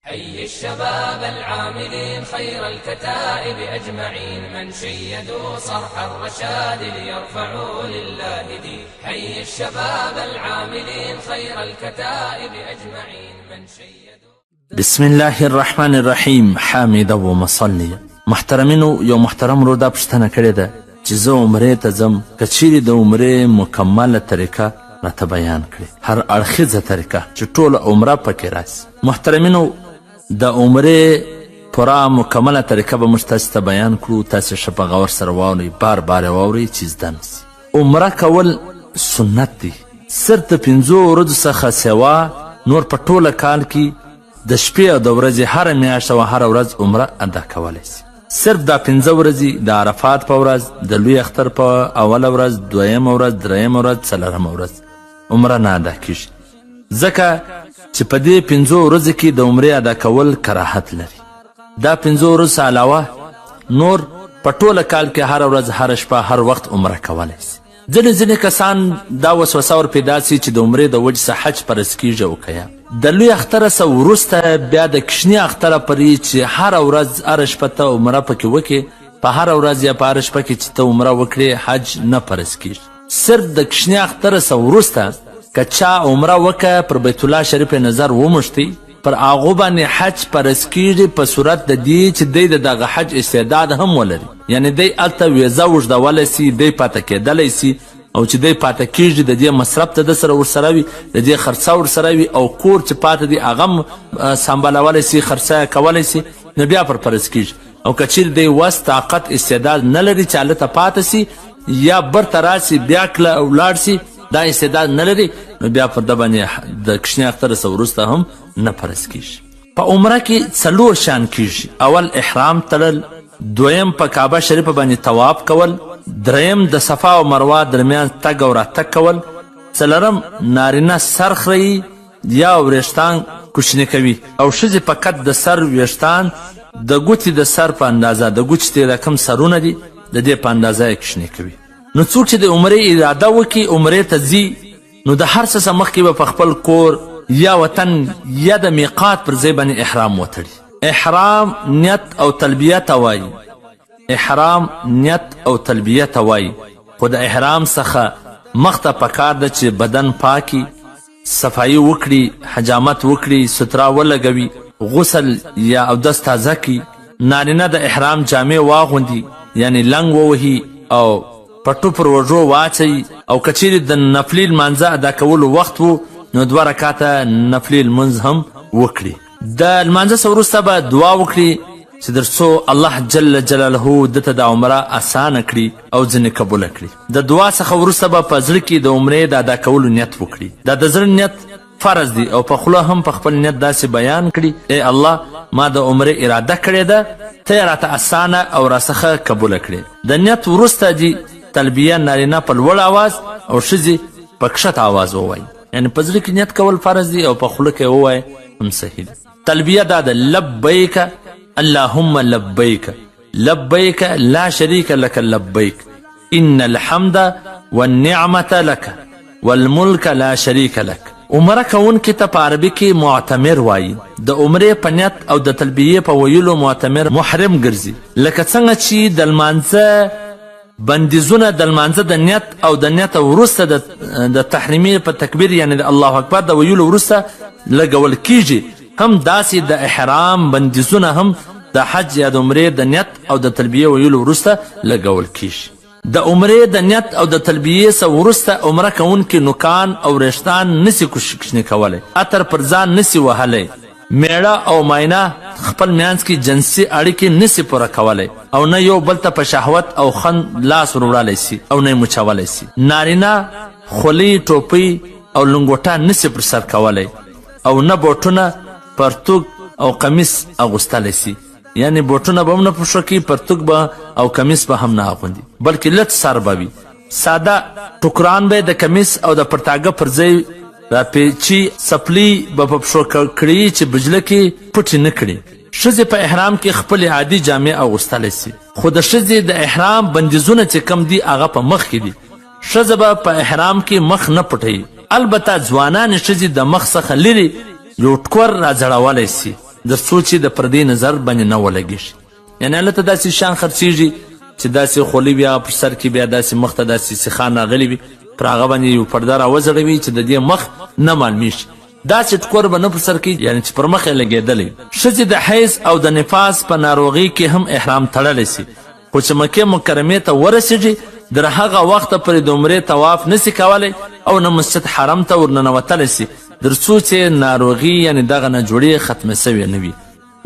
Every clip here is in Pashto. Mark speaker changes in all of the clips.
Speaker 1: حي الشباب العاملين خير الكتائب أجمعين من شيدوا صرح الرشاد ليرفعوا لله دين. حي الشباب العاملين خير الكتائب أجمعين من شيدوا.
Speaker 2: بسم الله الرحمن الرحیم. حامد و مصلی. محترمینو، یو محترم رو دا پوښتنه کړې ده چې زه عمرې ته ځم، که چیرې د عمرې مکمله طریقه راته بیان کړي، هر اړخیزه طریقه چې ټوله عمره پکې راسي. محترمینو، د عمرې پوره مکمله طریقه به موږ تاسو ته بیان کړو. تاسې ښه په غور سره واورئ، بار بار یې واورئ چې زده نه سي. عمره کول سنت دی. صرف د 5 ورځو څخه سوا نور په ټوله کال کې د شپې او د ورځې هره میاشت او هره ورځ عمره ادا کولی سي. صرف دا 5 ورځې د عرفات په ورځ، د لوی اختر په اوله ورځ، دویمه ورځ، درېیمه ورځ، څلورمه ورځ عمره نه ادا کیږي، ځکه چې په دې 5 ورځو کې د عمرې ادا کول کراهت لري. دا 5 ورځو علاوه نور په ټوله کال کې هره ورځ، هره شپه، هر وخت عمره کولی سي. ځینې کسان دا وسوسه ور پیدا سي چې د عمرې د وجې څخه حج فرض کیږي او که یا د لوی اختره څه وروسته بیا د کشني اختره پرې چې هره ورځ هره شپه ته عمره پکې وکړې، په هره ورځ یا په هره شپه کې چې ته عمره وکړې حج نه فرض کیږي. صرف د کشني اختره څه وروسته که چا عمره وکړه، پر بیت الله شریف نظر وموښتی، پر هغو باندې حج فرض کیږي په صورت د دې چې دی د دغه حج استعداد هم ولري، یعنی دی هلته ویزه اوږدولی سي، دی پاته کیدلی سي، او چې دی پاته کیږي د دې مصرف ته د سره ورسره وي، د دې خرڅه ورسره وي، او کور چې پاته دی هغه هم سمبالولی سي، خرڅه کولی سي، نو بیا پر فرض کیږي. او که چیرې دی وس طاقت استعداد نه لري چې هلته پاته سي یا برته راسي بیا کله ولاړ سي، دا استعداد نه لري، نو بیا پر ده باندې د کشني اختره څه وروسته هم نه فرض کیږي. په عمره کې 4 شیان کیږي. اول احرام تړل، دویم په کعبه شریفه باندې طواف کول، دریم د صفا او مروه درمیان تګ او راتګ کول، څلورم نارینه سر خريي یا وریښتان کوچني کوي، او ښځې فقط د سر ویښتان د ګوتې د سر په اندازه، د ګوتې چې د کوم سرونه دي د دې په اندازه یې کوچني کوي. نو څوک چې د عمرې اراده وکړي، عمرې ته ځي، نو د هر څه مخکې به په خپل کور یا وطن یا د میقات پر ځای باندې احرام وتړي. احرام نیت او تلبیه ته وایي، احرام نیت او تلبیه ته وایي، خو د احرام څخه مخته پکار ده چې بدن پاکي، صفایي وکړي، حجامت وکړي، ستره ولګوي، غسل یا اودس تازه کړي، نارینه د احرام جامې واغوندي، یعنی لنګ ووهي او پټو پر وژو واچوي، او که چیرې د نفلي لمانځه ادا کولو وخت و نو 2 رکعته نفلي لمونځ هم وکړي. د لمانځه څخه وروسته به دعا وکړي چې ترڅو الله جل جلاله دته د عمره اسانه کړي او ځینې قبوله کړي. د دعا څخه وروسته به په زړه کې د عمرې د ادا کولو نیت وکړي. دا د زړه نیت فرض دی، او په خوله هم په خپل نیت داسې بیان کړي: ای الله، ما د عمرې اراده کړې ده، ته یې راته اسانه او راڅخه قبوله کړې. د نیت وروسته دي تلبیه نارینه په لوړ آواز او ښځې په کښته آواز ووایي، یعنی په زړه کې نیت کول فرض دی او په خوله کې ووایي هم صحیح دی. تلبیه دا ده: لبیک اللهم لبیک لبیک لا شریک لک لبیک ان الحمد والنعمة لک والملک لا شریک لک. عمره کوونکي ته په عربي کې معتمر وایي. د عمرې په نیت او د تلبیې په ویلو معتمر محرم ګرځي، لکه څنګه چې د لمانځه بندیزونه د لمانځه د نیت او د نیت وروسته د تحریمي په تکبیر، یعنی د الله اکبر د ویلو وروسته لګول کیږي، هم داسې د احرام بندیزونه هم د حج یا د عمرې د نیت او د تلبیې ویلو وروسته لګول کیږي. د عمرې د نیت او د تلبیې څخه وروسته عمره کوونکي نوکان او وریښتان نسي کوچني کولی، عطر پر ځان نسي وهلی، میړه او ماینه خپل میانځ کې جنسي اړیکې نسي پوره کولی، او نه یو بل ته په شهوت او خند لاس وروړلی سي او نه یې مچولی سي. نارینه خولۍ، ټوپۍ او لنګوټه نسي پر سر کولی، او نه بوټونه، پرتوګ او قمیص اغوستلی سي، یعنی بوټونه به هم نه پښو کوي، پرتوګ به او کمیس به هم نه اغوندي، بلکې لټ سر به وي. ساده ټوکران به د کمیس او د پرتاګه پر ځای راپیچي، څپلۍ به په پښو کړي چې بجله کې پټې نه کړي. ښځې په احرام کې خپلې عادي جامې اغوستلی سي، خو د ښځې د احرام بندیزونه چې کم دي هغه په مخ کې دي. ښځه به په احرام کې مخ نه پټوي، البته ځوانانې ښځې د مخ څخه لرې یو ټکور راځړولی سي، ترڅو چې د پردي نظر باندې نه ولګېږي. یعنې هلته داسې شیان خرڅېږي چې داسې خولي بیا پر سر کې بیا داسې مخ ته داسې سیخان راغلي وي، پر هغه باندې یو پرده راوځړوي چې د دې مخ نه معلومیږي. داسې ټکور به نه پر سر کوي، یعنې چې پر مخ یې لګېدلی. ښځې د حیض او د نفاس په ناروغۍ کې هم احرام تړلی سي، خو چې مکې مکرمې ته ورسېږي در هغه وخته پورې د عمرې طواف نسي کولی او نه مسجد حرم ته ورننوتلی سي، تر څو چې ناروغي یعنې دغه نجوړې ختمه سوې نه وي.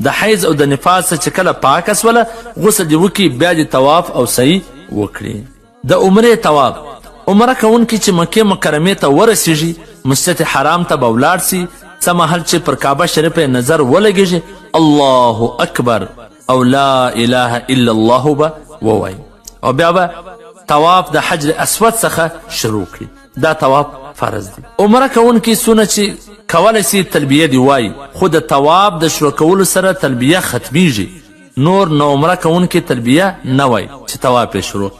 Speaker 2: د حیض او د نفاس چې کله پاکه سوله غسل دې وکړي، بیا دې طواف او سعی وکړي. د عمرې طواف عمره کوونکي چې مکې مکرمې ته ورسېږي مسجد حرام ته به ولاړ سي، څه مهال چې پر کعبه شریفه نظر ولګېږي الله اکبر او لا اله الا الله به ووایي، او بیا به طواف د حجر اسود څخه شروع کړي. دا طواف فرض دی. عمره کوونکي څونه چې کولی سي تلبیه دې وایي، خو د طواف د شروع کولو سره تلبیه ختمیږي. نور نه عمره کوونکي تلبیه نه وایي چې طواف یې شروع.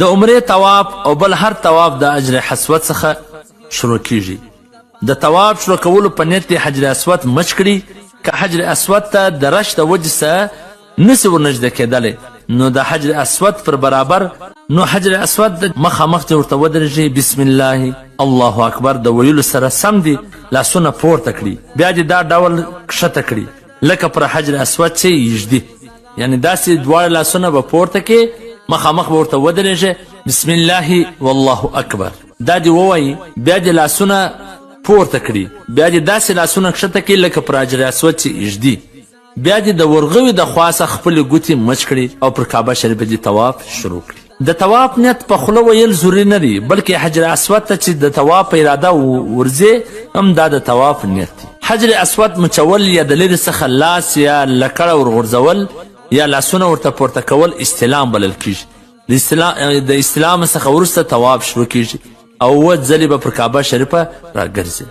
Speaker 2: د عمرې طواف او بل هر طواف د حجر اسود څخه شروع کیږي. د طواف شروع کولو په نیت دې حجر اسود مچ کړي. که حجر اسود ته د رش د وجې څخه نسي ورنږدې کېدلی نو د حجر اسود پر برابر نو حجر اسود د مخامخ ته ورته ودرېږي، بسم الله الله اکبر د ویلو سره سم دي لاسونه پورته کړي، بیا دې دا ډول کښته کړي لکه پر حجر اسود چې یږدي، یعنې داسې دواړه لاسونه به پورته کې مخامخ به ورته ودرېږي، بسم الله والله اکبر دا دې ووایي، بیا دې لاسونه پورته کړي، بیا دې داسې لاسونه کښته کړي لکه پر حجر اسود چې یږدي، بیا دې د ورغوي د خوا څخه خپلې ګوتې مچ کړي او پر کعبه شریفه دې طواف شروع کړي. د طواف نیت په خوله ویل ضروري نه دی، بلکې حجر اسود ته چې د طواف په اراده ورځې هم دا د طواف نیت دی. حجر اسود مچول یا د لرې څخه لاس یا لکړه ورغورځول یا لاسونه ورته پورته کول استلام بلل کیږي. د استلام څخه وروسته طواف شروع کیږي او 7 ځلې به پر کعبه شریفه راګرځي.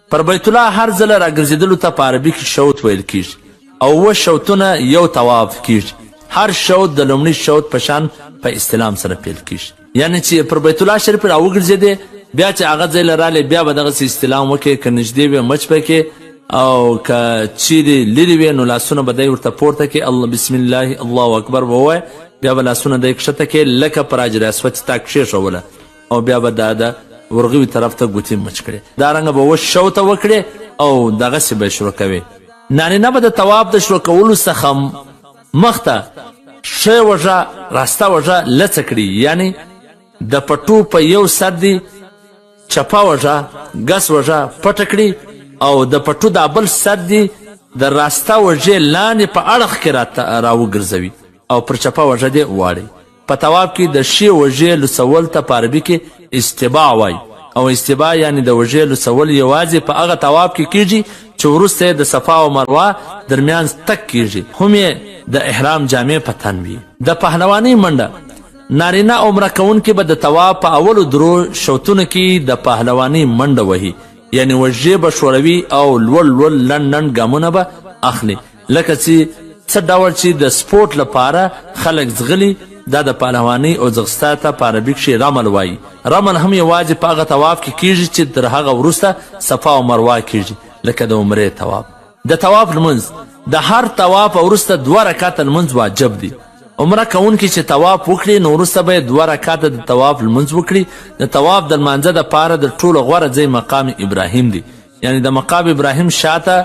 Speaker 2: پر بیت الله هر ځله راګرځېدلو ته په عربي کې شوط ویل کیږي او 7 شوطونه یو طواف کیږي. هر شوط د لومړي شوط په شان په استلام سره پیل کیږي، یعنی چې پر بیت الله شریف راوګرځېدې بیا چې هغه ځای له رالی بیا به دغسې استلام وکړې، که نږدې وي مچ به کې او که چیرې لرې وي نو لاسونه به دی ورته پورته کې الله بسم الله الله اکبر به ووایه، بیا به لاسونه دی کښته کې لکه پر حجر اسود چې تا کښېښوله او بیا به دا د ورغوي طرف ته ګوتې مچ کړې، دارنګه به شوته وکړې او دغسې به یې شروع کوې. نارینه به د طواف د شروع کولو څخه مخته ښه وږه راسته وږه لڅه کړي، یعنی د پټو په یو سر دې چپه وږه ګس وږه پټه کړي او د پټو دا بل سر دې د راسته وږې لاندې په اړخ کې راوګرځوي او پر چپه وږه دې واړي. په طواف کې د ښې وږې لڅول ته په عربي کې استباع وایي او استباع یعنی د وږې لڅول یوازې په هغه طواف کې کیږي چې وروسته یې د صفا او مروه درمیان تک کیږي، هم یې د احرام جامې په تن وي. د پهلوانۍ منډه نارینه عمره کوونکي به د طواف په اولو درو شوطونو کې د پهلوانۍ منډه وهي، یعنی وږې به ښوروي او لوړ لوړ لنډ لنډ ګامونه به اخلي، لکه چې څه ډول چې د سپورټ لپاره خلک ځغلي. دا د پهلوانۍ او ځغستا ته په عربي کښې رمل وایي. رمل هم یوازې په هغه طواف کې کیږي چې تر هغه وروسته صفا او مروه کیږي، لکه د عمرې طواف. د طواف لمونځ د هر طواف وروسته 2 رکعته لمونځ واجب دی. عمره کوونکي چې طواف وکړي نو وروسته به یې 2 رکعته د طواف لمونځ وکړي. د طواف د لمانځه دپاره د ټولو غوره ځای مقام ابراهیم دی، یعنی د مقام ابراهیم شاته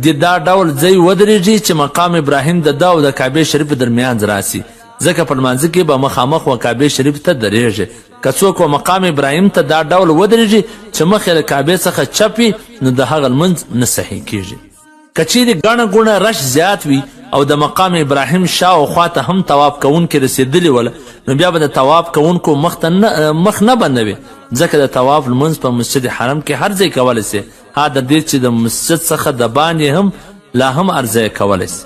Speaker 2: د دا ډول ځای ودرېږي چې مقام ابراهیم د ده او د کعبې شریف درمیان راسي، ځکه په لمانځه کې به مخامخ و کعبې شریف ته درېږي. که څوک و مقام ابراهیم ته دا ډول ودرېږي چې مخ یې له کعبې څخه چپ وي نو د هغه لمونځ نه صحیح کیږي. که چیرې ګڼه ګوڼه رش زیات وي او د مقام ابراهیم شاوخوا ته هم طواف کوونکي رسېدلي ول نو بیا به د طواف کوونکو مخ نه بندوي، ځکه د طواف لمونځ په مسجد حرم کې هر ځای کولی سي، ها د دې چې د مسجد څخه د باندې هم لا هم ارزیه کولی سي.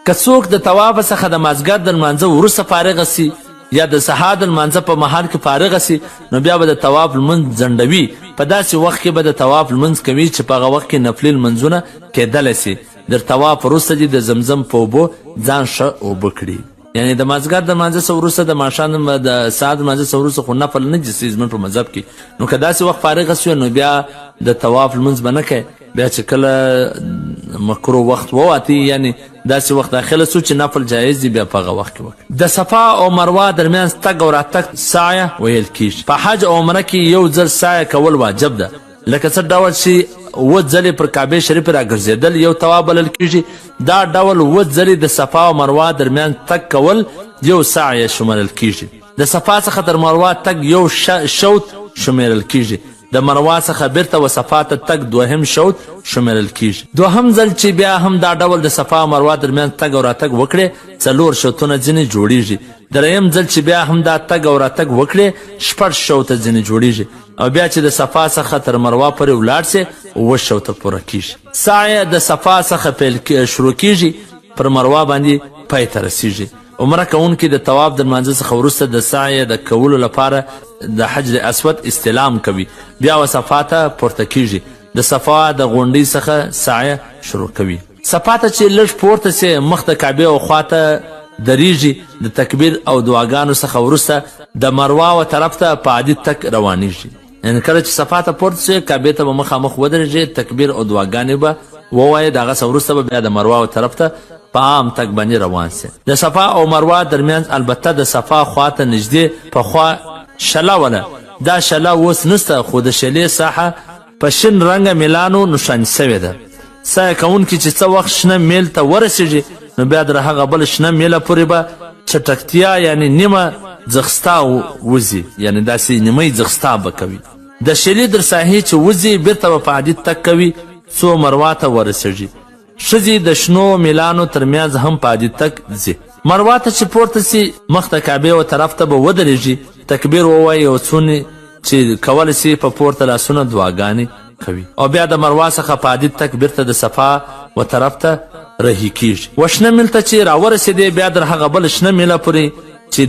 Speaker 2: که څوک د طواف څخه د مازدیګر د لمانځه وروسته فارغه سي یا د سهار د لمانځه په مهال کې فارغه سي نو بیا به د طواف لمونځ ځنډوي. په داسې وخت کې به د طواف لمونځ کوي چې په هغه وخت کې نفلي لمونځونه کیدلی سي. د طواف وروسته دې د زمزم په اوبو ځان ښه اوبه کړي. یعنی د مازدیګر د لمانځه څخه وروسته د ماښام د سهار د لمانځه څخه وروسته خو نفل نه جسي زموږ په مذهب کې. نو که داسې وخت فارغه سوې نو بیا د طواف لمونځ به نه کوې. بیا چې کله مکرو وخت وواتي یعنی داسې وخت داخله سو چې نفل جایز دی بیا په هغه وخت کې وکړي. د صفا او مروه درمیان تګ او راتګ سعی ویل کیږي. په حج او عمره کې یو ځل سعی کول واجب ده، لکه څه ډول چې 7 ځلې پر کعبې شریفې راګرځېدل یو طواف بلل کیږي. دا ډول 7 ځلې د صفا او مروه درمیان تګ کول یو سعی شمارل کیږي. د صفا څخه تر مروه تګ یو شوط شمیرل کیږي. د مروه څخه بیرته و صفا ته تګ دوهم شوط شمیرل کیږي. دوهم ځل چې بیا هم دا ډول د صفا او مروه درمیان تګ او راتګ وکړې 4 شوطونه ځینې جوړیږي. دریم ځل چې بیا هم دا تګ او راتګ وکړې 6 شوطه ځینې جوړیږي. او بیا چې د صفا څخه تر مروه پورې ولاړ سي 7 شوطه پوره کیږي. سعی د صفا څخه پیل شروع کیږي پر مروه باندې پای ته رسیږي. عمره کوونکي د طواف د لمانځه څخه وروسته د سعی د کولو لپاره د حجر اسود استلام کوي. بیا و صفا ته پورته کیږي. د صفا د غونډۍ څخه سعی شروع کوي. صفا ته چې لږ پورته سي مخ د کعبې او خواته دریږي. د تکبیر او دعاګانو څخه وروسته د مروه و طرف ته په عادي تک روانیږي. یعنې کله چې صفا ته پورته سي کعبې ته به مخامخ ودرېږي، تکبیر او دعاګانې به ووایې. د هغه څه وروسته به بیا د مروه و طرف ته په عام تک باندې روان سي. د صفا او مروه درمیان البته د صفا خواته نږدې په خوا شله وله. دا شله اوس نسته، خو د شلې ساحه په شین رنګه میلانو نښاني سوې ده. سعی کوونکي چې څه وخت شنه میل ته ورسېږي نو بیا در هغه بل شنه میله پورې به چټکتیا یعنی نیمه ځغستا وځي، یعنی داسې نیمه ځغستا به کوي. د شلې در ساحې چې وځي بیرته به په عادي تک کوي څو مروه ته ورسېږي. ښځې د شنو میلانو ترمنځ هم په عادي تک ځي. مروه ته چې پورته سي مخ د کعبې و طرف ته به ودرېږي، تکبیر ووایي او څونه چې کولی سي په پورته لاسونه دعاګانې کوي. او بیا د مروه څخه په عادي تک بیرته د صفا و طرف ته رهي کیږي. و شنه میل ته چې راورسېدې بیا در هغه بل شنه میله پورې چې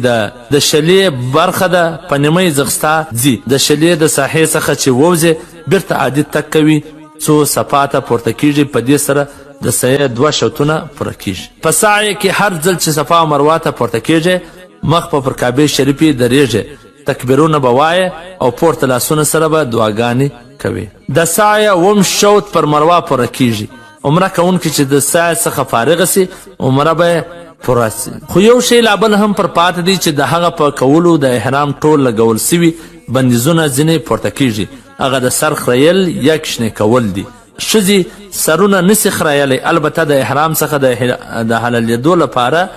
Speaker 2: د شلې برخه ده په نیمه ځغستا ځي. د شلې د ساحې څخه چې ووځي بیرته عادي تک کوي څو صفا ته پورته کیږي. په دې سره د سعی 2 شوطونه پوره کیږي. په سعی کې هر ځل چې صفا او مروه ته پورته کیږي مخ په پر کعبې شریفې درېږي، تکبیرونه به وایه او پورته لاسونه سره به دعاګانې کوي. د سعی 7 شوط پر مروه پوره کیږي. عمره کوونکي چې د سعی څخه فارغه سي عمره به پوره سي. خو یو شی لا بل هم پر پاته دی چې د هغه په کولو د احرام ټول لګول سوي بندیزونه ځینې پورته کیږي. هغه د سر خریل یا کشنې کول دي. ښځې سرونه نسي خریلی، البته د احرام څخه د حلالیدو لپاره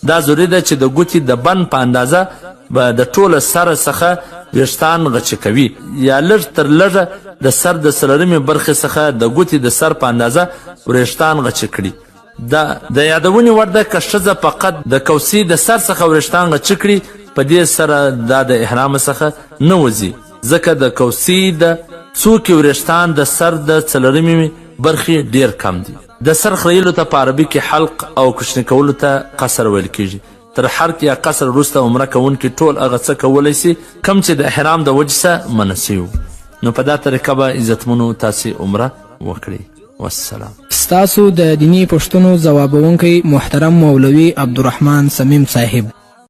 Speaker 2: دا ضروري ده چې د ګوتې د بند په اندازه به د ټوله سر څخه ویښتان غچې کوي، یا لږ تر لږه د سر د څلورمې برخې څخه د ګوتې د سر په اندازه وریښتان غچې کړي. د یادونې وړ ده که ښځه فقط د کوسې د سر څخه وریښتان غچې کړي په دې سره دا د احرام څخه نه وځي، ځکه د کوسې د څوکې وریښتان د سر د څلورمې برخې ډیر کم دي. د سر خریلو ته په عربي کې حلق او کوچني کولو ته قصر ویل کیږي. تر حلق یا قصر وروسته عمره کوونکي ټول هغه څه کولی سي کم چې د احرام د وجې څخه منع سوي. نو په دا طریقه به عزتمنو تاسې عمره وکړئ. والسلام.
Speaker 3: ستاسو د دینی پوښتنو ځوابونکی محترم مولوي عبدالرحمن سمیم صاحب.